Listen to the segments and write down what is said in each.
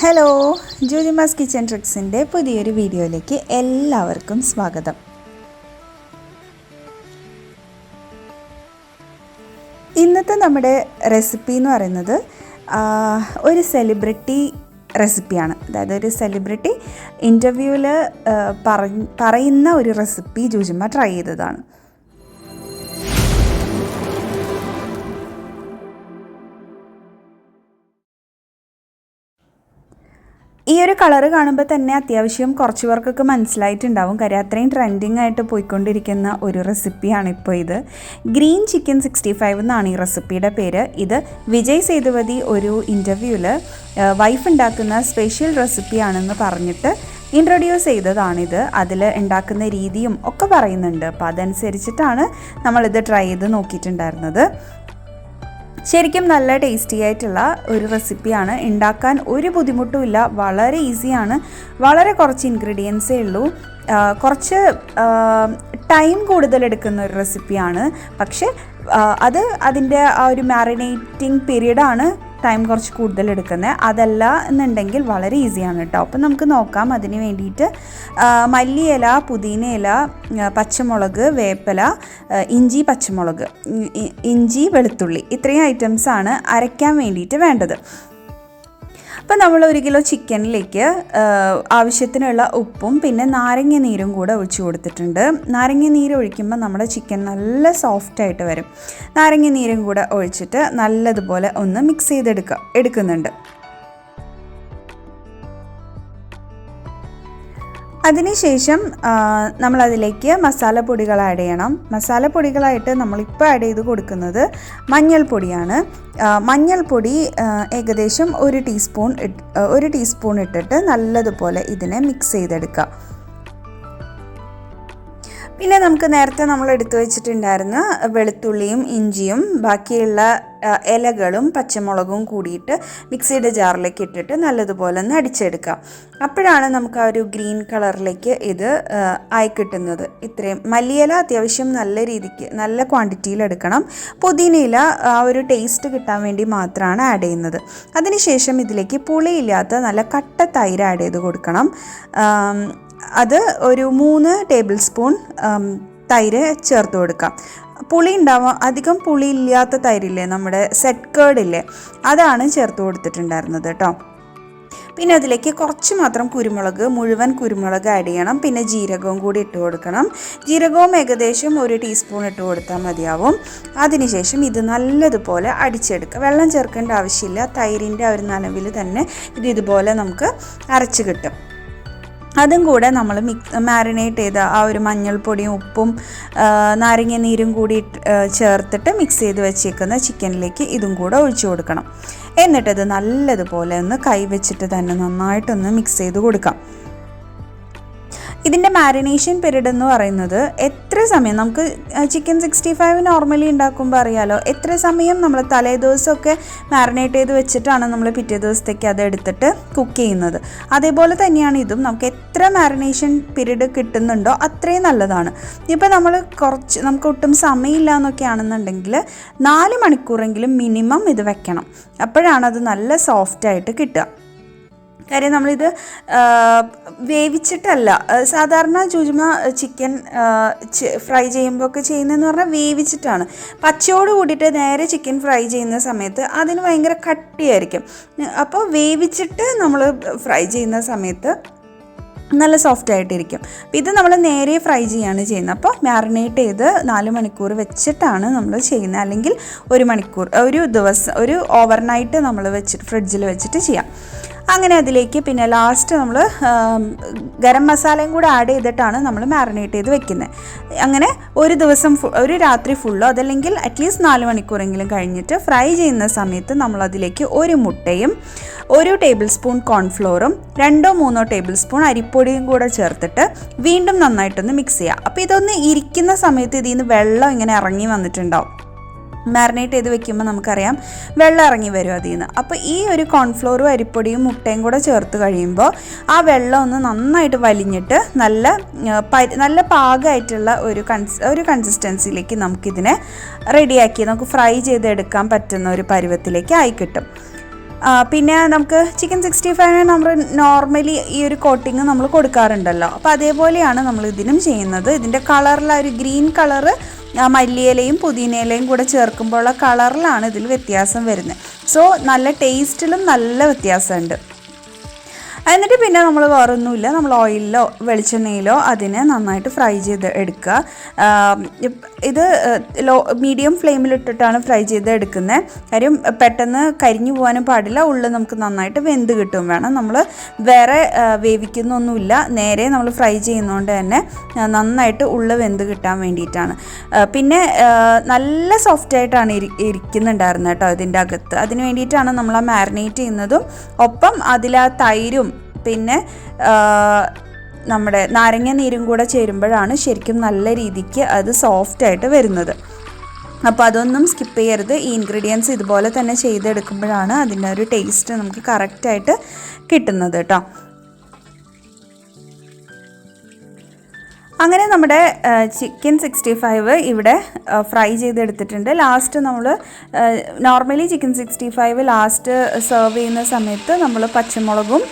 Hello, ജൂജിമാസ് kitchen ട്രിക്സിൻ്റെ പുതിയൊരു വീഡിയോയിലേക്ക് എല്ലാവർക്കും സ്വാഗതം. ഇന്നത്തെ നമ്മുടെ റെസിപ്പി എന്ന് പറയുന്നത് ഒരു സെലിബ്രിറ്റി റെസിപ്പിയാണ്. അതായത് ഒരു സെലിബ്രിറ്റി ഇൻ്റർവ്യൂവിൽ പറയുന്ന ഒരു റെസിപ്പി ജൂജിമ ട്രൈ ചെയ്തതാണ്. ഈ ഒരു കളറ് കാണുമ്പോൾ തന്നെ അത്യാവശ്യം കുറച്ച് പേർക്കൊക്കെ മനസ്സിലായിട്ടുണ്ടാവും. കാര്യം അത്രയും ട്രെൻഡിങ് ആയിട്ട് പോയിക്കൊണ്ടിരിക്കുന്ന ഒരു റെസിപ്പിയാണ് ഇപ്പോൾ ഇത്. ഗ്രീൻ ചിക്കൻ 65 എന്നാണ് ഈ റെസിപ്പിയുടെ പേര്. ഇത് വിജയ് സേതുപതി ഒരു ഇൻ്റർവ്യൂവിൽ വൈഫ് ഉണ്ടാക്കുന്ന സ്പെഷ്യൽ റെസിപ്പിയാണെന്ന് പറഞ്ഞിട്ട് ഇൻട്രൊഡ്യൂസ് ചെയ്തതാണിത്. അതിൽ ഉണ്ടാക്കുന്ന രീതിയും ഒക്കെ പറയുന്നുണ്ട്. അപ്പോൾ അതനുസരിച്ചിട്ടാണ് നമ്മളിത് ട്രൈ ചെയ്ത് നോക്കിയിട്ടുണ്ടായിരുന്നത്. ശരിക്കും നല്ല ടേസ്റ്റി ആയിട്ടുള്ള ഒരു റെസിപ്പിയാണ്. ഉണ്ടാക്കാൻ ഒരു ബുദ്ധിമുട്ടുമില്ല, വളരെ ഈസിയാണ്. വളരെ കുറച്ച് ഇൻഗ്രീഡിയൻസേ ഉള്ളൂ. കുറച്ച് ടൈം കൂടുതലെടുക്കുന്ന ഒരു റെസിപ്പിയാണ്. പക്ഷേ അതിൻ്റെ ആ ഒരു മാരിനേറ്റിംഗ് പീരീഡാണ് ടൈം കുറച്ച് കൂടുതൽ എടുക്കുന്നത്. അതല്ല എന്നുണ്ടെങ്കിൽ വളരെ ഈസിയാണ് കേട്ടോ. അപ്പം നമുക്ക് നോക്കാം. അതിന് വേണ്ടിയിട്ട് മല്ലിയില, പുതിനയില, പച്ചമുളക്, വേപ്പില, ഇഞ്ചി, പച്ചമുളക്, ഇഞ്ചി, വെളുത്തുള്ളി, ഇത്രയും ഐറ്റംസാണ് അരയ്ക്കാൻ വേണ്ടിയിട്ട് വേണ്ടത്. അപ്പോൾ നമ്മൾ 1 കിലോ ചിക്കനിലേക്ക് ആവശ്യത്തിനുള്ള ഉപ്പും പിന്നെ നാരങ്ങ നീരും കൂടെ ഒഴിച്ചു കൊടുത്തിട്ടുണ്ട്. നാരങ്ങ നീര് ഒഴിക്കുമ്പോൾ നമ്മുടെ ചിക്കൻ നല്ല സോഫ്റ്റായിട്ട് വരും. നാരങ്ങ നീരും കൂടെ ഒഴിച്ചിട്ട് നല്ലതുപോലെ ഒന്ന് മിക്സ് എടുക്കുന്നുണ്ട്. അതിനുശേഷം നമ്മളതിലേക്ക് മസാലപ്പൊടികൾ ആഡ് ചെയ്യണം. മസാലപ്പൊടികളായിട്ട് നമ്മളിപ്പോൾ ആഡ് ചെയ്ത് കൊടുക്കുന്നത് മഞ്ഞൾപ്പൊടിയാണ്. മഞ്ഞൾപ്പൊടി ഏകദേശം 1 ടീസ്പൂൺ ഇട്ടിട്ട് നല്ലതുപോലെ ഇതിനെ മിക്സ് ചെയ്തെടുക്കുക. പിന്നെ നമുക്ക് നേരത്തെ നമ്മൾ എടുത്തു വെച്ചിട്ടുണ്ടായിരുന്ന വെളുത്തുള്ളിയും ഇഞ്ചിയും ബാക്കിയുള്ള ഇലകളും പച്ചമുളകും കൂടിയിട്ട് മിക്സിയുടെ ജാറിലേക്ക് ഇട്ടിട്ട് നല്ലതുപോലെ ഒന്ന് അടിച്ചെടുക്കാം. അപ്പോഴാണ് നമുക്ക് ആ ഒരു ഗ്രീൻ കളറിലേക്ക് ഇത് ആയി കിട്ടുന്നത്. ഇത്രയും മല്ലിയില അത്യാവശ്യം നല്ല രീതിക്ക് നല്ല ക്വാണ്ടിറ്റിയിൽ എടുക്കണം. പുതിനയില ആ ഒരു ടേസ്റ്റ് കിട്ടാൻ വേണ്ടി മാത്രമാണ് ആഡ് ചെയ്യുന്നത്. അതിനുശേഷം ഇതിലേക്ക് പുളിയില്ലാത്ത നല്ല കട്ട തൈര് ആഡ് ചെയ്ത് കൊടുക്കണം. അത് ഒരു 3 ടേബിൾ സ്പൂൺ തൈര് ചേർത്ത് കൊടുക്കാം. പുളി ഉണ്ടാവാം. അധികം പുളി ഇല്ലാത്ത തൈരില്ലേ, നമ്മുടെ സെറ്റ് കേർഡില്ലേ, അതാണ് ചേർത്ത് കൊടുത്തിട്ടുണ്ടായിരുന്നത് കേട്ടോ. പിന്നെ അതിലേക്ക് കുറച്ച് മാത്രം മുഴുവൻ കുരുമുളക് ആഡ് ചെയ്യണം. പിന്നെ ജീരകവും കൂടി ഇട്ട് കൊടുക്കണം. ജീരകവും ഏകദേശം 1 ടീസ്പൂൺ ഇട്ട് കൊടുത്താൽ മതിയാവും. അതിനുശേഷം ഇത് നല്ലതുപോലെ അടിച്ചെടുക്കുക. വെള്ളം ചേർക്കേണ്ട ആവശ്യമില്ല. തൈരിൻ്റെ ആ ഒരു നനവിൽ തന്നെ ഇതുപോലെ നമുക്ക് അരച്ച് കിട്ടും. അതും കൂടെ നമ്മൾ മാരിനേറ്റ് ചെയ്ത ആ ഒരു മഞ്ഞൾപ്പൊടിയും ഉപ്പും നാരങ്ങ നീരും കൂടി ചേർത്തിട്ട് മിക്സ് ചെയ്ത് വെച്ചേക്കുന്ന ചിക്കനിലേക്ക് ഇതും കൂടെ ഒഴിച്ചു കൊടുക്കണം. എന്നിട്ടത് നല്ലതുപോലെ ഒന്ന് കൈ വെച്ചിട്ട് തന്നെ നന്നായിട്ടൊന്ന് മിക്സ് ചെയ്ത് കൊടുക്കാം. ഇതിൻ്റെ മാരിനേഷൻ പീരീഡ് എന്ന് പറയുന്നത് എത്ര സമയം നമുക്ക് ചിക്കൻ 65 നോർമലി ഉണ്ടാക്കുമ്പോൾ അറിയാലോ, എത്ര സമയം നമ്മൾ തലേ ദിവസമൊക്കെ മാരിനേറ്റ് ചെയ്ത് വെച്ചിട്ടാണ് നമ്മൾ പിറ്റേ ദിവസത്തേക്ക് അത് എടുത്തിട്ട് കുക്ക് ചെയ്യുന്നത്. അതേപോലെ തന്നെയാണ് ഇതും. നമുക്ക് എത്ര മാരിനേഷൻ പീരീഡ് കിട്ടുന്നുണ്ടോ അത്രയും നല്ലതാണ്. ഇപ്പോൾ നമുക്ക് ഒട്ടും സമയമില്ല എന്നൊക്കെ ആണെന്നുണ്ടെങ്കിൽ 4 മണിക്കൂറെങ്കിലും മിനിമം ഇത് വെക്കണം. അപ്പോഴാണത് നല്ല സോഫ്റ്റായിട്ട് കിട്ടുക. കാര്യം നമ്മളിത് വേവിച്ചിട്ടല്ല. സാധാരണ ജൂജിമ ചിക്കൻ ഫ്രൈ ചെയ്യുമ്പോൾ ഒക്കെ ചെയ്യുന്നതെന്ന് പറഞ്ഞാൽ വേവിച്ചിട്ടാണ്. പച്ചയോട് കൂടിയിട്ട് നേരെ ചിക്കൻ ഫ്രൈ ചെയ്യുന്ന സമയത്ത് അതിന് ഭയങ്കര കട്ടിയായിരിക്കും. അപ്പോൾ വേവിച്ചിട്ട് നമ്മൾ ഫ്രൈ ചെയ്യുന്ന സമയത്ത് നല്ല സോഫ്റ്റ് ആയിട്ടിരിക്കും. അപ്പോൾ ഇത് നമ്മൾ നേരെ ഫ്രൈ ചെയ്യാണ് ചെയ്യുന്നത്. അപ്പോൾ മാരിനേറ്റ് ചെയ്ത് 4 മണിക്കൂർ വെച്ചിട്ടാണ് നമ്മൾ ചെയ്യുന്നത്. അല്ലെങ്കിൽ 1 മണിക്കൂർ, ഒരു ഓവർനൈറ്റ് നമ്മൾ ഫ്രിഡ്ജിൽ വെച്ചിട്ട് ചെയ്യാം. അങ്ങനെ അതിലേക്ക് പിന്നെ ലാസ്റ്റ് നമ്മൾ ഗരം മസാലയും കൂടെ ആഡ് ചെയ്തിട്ടാണ് നമ്മൾ മാരിനേറ്റ് ചെയ്ത് വെക്കുന്നത്. അങ്ങനെ ഒരു രാത്രി ഫുള്ളോ അതല്ലെങ്കിൽ അറ്റ്ലീസ്റ്റ് 4 മണിക്കൂറെങ്കിലും കഴിഞ്ഞിട്ട് ഫ്രൈ ചെയ്യുന്ന സമയത്ത് നമ്മളതിലേക്ക് 1 മുട്ടയും 1 ടേബിൾ സ്പൂൺ കോൺഫ്ലോറും 2-3 ടേബിൾ സ്പൂൺ അരിപ്പൊടിയും കൂടെ ചേർത്തിട്ട് വീണ്ടും നന്നായിട്ടൊന്ന് മിക്സ് ചെയ്യുക. അപ്പോൾ ഇതൊന്ന് ഇരിക്കുന്ന സമയത്ത് ഇതിൽ നിന്ന് വെള്ളം ഇങ്ങനെ ഇറങ്ങി വന്നിട്ടുണ്ടാവും. മാരിനേറ്റ് ചെയ്ത് വെക്കുമ്പോൾ നമുക്കറിയാം വെള്ളം ഇറങ്ങി വരും അതിൽ നിന്ന്. അപ്പോൾ ഈ ഒരു കോൺഫ്ലോറും അരിപ്പൊടിയും മുട്ടയും കൂടെ ചേർത്ത് കഴിയുമ്പോൾ ആ വെള്ളം ഒന്ന് നന്നായിട്ട് വലിഞ്ഞിട്ട് നല്ല പാകമായിട്ടുള്ള ഒരു കൺസിസ്റ്റൻസിയിലേക്ക് നമുക്കിതിനെ റെഡിയാക്കി നമുക്ക് ഫ്രൈ ചെയ്തെടുക്കാൻ പറ്റുന്ന ഒരു പരുവത്തിലേക്ക് ആയി കിട്ടും. പിന്നെ നമുക്ക് ചിക്കൻ 65 നമ്മൾ നോർമലി ഈ ഒരു കോട്ടിങ് നമ്മൾ കൊടുക്കാറുണ്ടല്ലോ. അപ്പോൾ അതേപോലെയാണ് നമ്മൾ ഇതിനും ചെയ്യുന്നത്. ഇതിൻ്റെ കളറിൽ ഒരു ഗ്രീൻ കളറ് മല്ലിയിലയും പുതിനയിലയും കൂടെ ചേർക്കുമ്പോഴുള്ള കളറിലാണ് ഇതിൽ വ്യത്യാസം വരുന്നത്. സോ നല്ല ടേസ്റ്റിലും നല്ല വ്യത്യാസമുണ്ട്. എന്നിട്ട് പിന്നെ നമ്മൾ വേറൊന്നുമില്ല, നമ്മൾ ഓയിലിലോ വെളിച്ചെണ്ണയിലോ അതിനെ നന്നായിട്ട് ഫ്രൈ ചെയ്ത് എടുക്കുക. ഇത് മീഡിയം ഫ്ലെയിമിലിട്ടിട്ടാണ് ഫ്രൈ ചെയ്ത് എടുക്കുന്നത്. കാര്യം പെട്ടെന്ന് കരിഞ്ഞു പോകാനും പാടില്ല, ഉള്ളിൽ നമുക്ക് നന്നായിട്ട് വെന്ത് കിട്ടും വേണം. നമ്മൾ വേറെ വേവിക്കുന്നൊന്നുമില്ല, നേരെ നമ്മൾ ഫ്രൈ ചെയ്യുന്നതുകൊണ്ട് തന്നെ നന്നായിട്ട് ഉള്ളിൽ വെന്ത് കിട്ടാൻ വേണ്ടിയിട്ടാണ്. പിന്നെ നല്ല സോഫ്റ്റായിട്ടാണ് ഇരിക്കുന്നുണ്ടായിരുന്നത് കേട്ടോ ഇതിൻ്റെ അകത്ത്. അതിന് വേണ്ടിയിട്ടാണ് നമ്മൾ മാരിനേറ്റ് ചെയ്യുന്നതും ഒപ്പം അതിൽ തൈരും പിന്നെ നമ്മുടെ നാരങ്ങ നീരും കൂടെ ചേരുമ്പോഴാണ് ശരിക്കും നല്ല രീതിക്ക് അത് സോഫ്റ്റായിട്ട് വരുന്നത്. അപ്പോൾ അതൊന്നും സ്കിപ്പ് ചെയ്യരുത്. ഈ ഇൻഗ്രീഡിയൻസ് ഇതുപോലെ തന്നെ ചെയ്തെടുക്കുമ്പോഴാണ് അതിൻ്റെ ഒരു ടേസ്റ്റ് നമുക്ക് കറക്റ്റായിട്ട് കിട്ടുന്നത് കേട്ടോ. അങ്ങനെ നമ്മുടെ ചിക്കൻ 65 ഇവിടെ ഫ്രൈ ചെയ്തെടുത്തിട്ടുണ്ട്. ലാസ്റ്റ് നമ്മൾ നോർമലി ചിക്കൻ 65 ലാസ്റ്റ് സെർവ് ചെയ്യുന്ന സമയത്ത് നമ്മൾ പച്ചമുളകും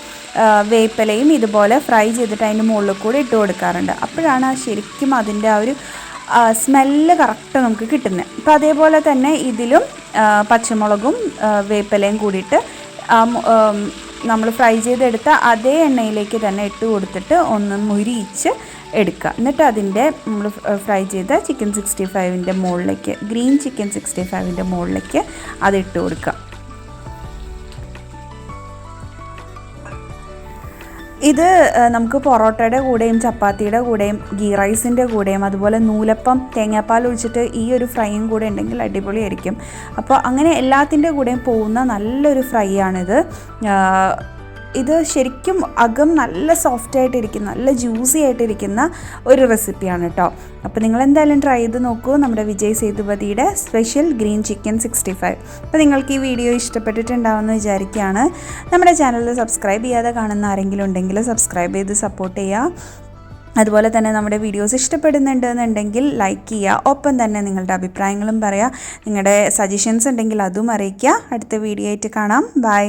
വേപ്പിലയും ഇതുപോലെ ഫ്രൈ ചെയ്തിട്ട് അതിൻ്റെ മുകളിൽ കൂടി ഇട്ട് കൊടുക്കാറുണ്ട്. അപ്പോഴാണ് ശരിക്കും അതിൻ്റെ ആ ഒരു സ്മെല്ല് കറക്റ്റ് നമുക്ക് കിട്ടുന്നത്. അപ്പോൾ അതേപോലെ തന്നെ ഇതിലും പച്ചമുളകും വേപ്പിലയും കൂടിയിട്ട് നമ്മൾ ഫ്രൈ ചെയ്തെടുത്ത അതേ എണ്ണയിലേക്ക് തന്നെ ഇട്ട് കൊടുത്തിട്ട് ഒന്ന് മുരിയിച്ച് എടുക്കുക. എന്നിട്ട് അതിൻ്റെ നമ്മൾ ഫ്രൈ ചെയ്ത ചിക്കൻ 65ൻ്റെ മുകളിലേക്ക്, ഗ്രീൻ ചിക്കൻ 65ൻ്റെ മുകളിലേക്ക് അതിട്ട് കൊടുക്കുക. ഇത് നമുക്ക് പൊറോട്ടയുടെ കൂടെയും ചപ്പാത്തിയുടെ കൂടെയും ഗീ റൈസിൻ്റെ കൂടെയും അതുപോലെ നൂലപ്പം തേങ്ങാപ്പാൽ ഒഴിച്ചിട്ട് ഈ ഒരു ഫ്രൈയും കൂടെ ഉണ്ടെങ്കിൽ അടിപൊളിയായിരിക്കും. അപ്പോൾ അങ്ങനെ എല്ലാത്തിൻ്റെ കൂടെയും പോകുന്ന നല്ലൊരു ഫ്രൈ ആണിത്. ഇത് ശരിക്കും അകം നല്ല സോഫ്റ്റായിട്ടിരിക്കുന്ന, നല്ല ജ്യൂസി ആയിട്ടിരിക്കുന്ന ഒരു റെസിപ്പിയാണ് കേട്ടോ. അപ്പോൾ നിങ്ങളെന്തായാലും ട്രൈ ചെയ്ത് നോക്കൂ. നമ്മുടെ വിജയ് സേതുപതിയുടെ സ്പെഷ്യൽ ഗ്രീൻ ചിക്കൻ 65. അപ്പോൾ നിങ്ങൾക്ക് ഈ വീഡിയോ ഇഷ്ടപ്പെട്ടിട്ടുണ്ടാവുമെന്ന് വിചാരിക്കുകയാണ്. നമ്മുടെ ചാനൽ സബ്സ്ക്രൈബ് ചെയ്യാതെ കാണുന്ന ആരെങ്കിലും ഉണ്ടെങ്കിൽ സബ്സ്ക്രൈബ് ചെയ്ത് സപ്പോർട്ട് ചെയ്യുക. അതുപോലെ തന്നെ നമ്മുടെ വീഡിയോസ് ഇഷ്ടപ്പെടുന്നുണ്ടെന്നുണ്ടെങ്കിൽ ലൈക്ക് ചെയ്യുക. ഒപ്പം തന്നെ നിങ്ങളുടെ അഭിപ്രായങ്ങളും പറയുക. നിങ്ങളുടെ സജഷൻസ് ഉണ്ടെങ്കിൽ അതും അറിയിക്കുക. അടുത്ത വീഡിയോ ആയിട്ട് കാണാം. ബൈ.